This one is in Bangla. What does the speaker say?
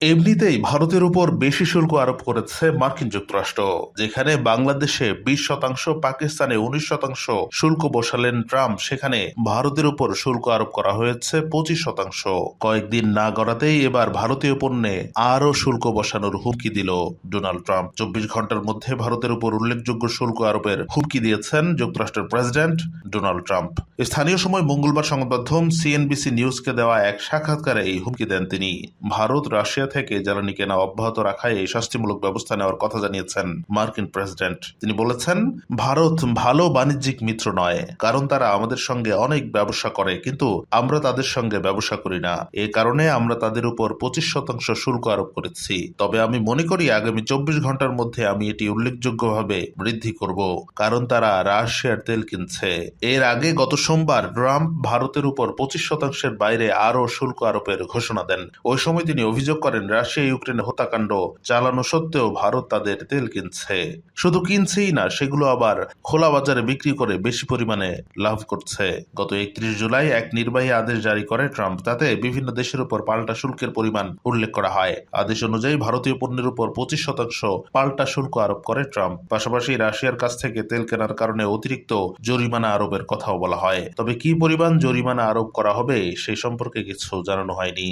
এমনিতেই ভারতের উপর বেশি শুল্ক আরোপ করেছে মার্কিন যুক্তরাষ্ট্র, যেখানে বাংলাদেশে 20%, পাকিস্তানে 19% শুল্ক বসালেন ট্রাম্প, সেখানে ভারতের উপর শুল্ক আরোপ করা হয়েছে 25%। কয়েকদিন না গড়াতেই এবার ভারতীয় পণ্যে আরও শুল্ক বসানোর হুমকি দিল ডোনাল্ড ট্রাম্প। 24 ঘন্টার মধ্যে ভারতের উপর উল্লেখযোগ্য শুল্ক আরোপের হুমকি দিয়েছেন যুক্তরাষ্ট্রের প্রেসিডেন্ট ডোনাল্ড ট্রাম্প। স্থানীয় সময় মঙ্গলবার সংবাদ মাধ্যম সিএনবিসি নিউজকে দেওয়া এক সাক্ষাৎকারে এই হুমকি দেন তিনি। ভারত রাশিয়া থেকে জ্বালানি কেনা অব্যাহত রাখায় এই শাস্তিমূলক ব্যবস্থা নেওয়ার কথা জানিয়েছেন মার্কিন প্রেসিডেন্ট। তিনি বলেছেন, ভারত ভালো বাণিজ্যিক মিত্র নয়, কারণ তারা আমাদের সঙ্গে অনেক ব্যবসা করে, কিন্তু আমরা তাদের সঙ্গে ব্যবসা করি না। এ কারণে আমরা তাদের উপর 25% শুল্ক আরোপ করেছি। তবে আমি মনে করি আগামী 24 ঘন্টার মধ্যে আমি এটি উল্লেখযোগ্যভাবে বৃদ্ধি করব, কারণ তারা রাশিয়ার তেল কিনছে। এর আগে গত সোমবার ট্রাম্প ভারতের উপর 25%-এর বাইরে আরও শুল্ক আরোপের ঘোষণা দেন। ওই সময় তিনি অভিযোগ করেন, রাশিয়া ইউক্রেনে হত্যাকাণ্ড চালানো সত্ত্বেও ভারত তাদের তেল কিনছে। শুধু কিনছেই না, সেগুলো আবার খোলা বাজারে বিক্রি করে বেশি পরিমাণে লাভ করছে। গত 31 জুলাই এক নির্বাহী আদেশ জারি করে ট্রাম্প। তাতে বিভিন্ন দেশের উপর পাল্টা শুল্কের পরিমাণ উল্লেখ করা হয়। আদেশ অনুযায়ী ভারতীয় পণ্যের উপর 25% পাল্টা শুল্ক আরোপ করে ট্রাম্প। পাশাপাশি রাশিয়ার কাছ থেকে তেল কেনার কারণে অতিরিক্ত জরিমানা আরোপের কথাও বলা হয়। তবে কি পরিমাণ জরিমানা আরোপ করা হবে সেই সম্পর্কে কিছু জানানো হয়নি।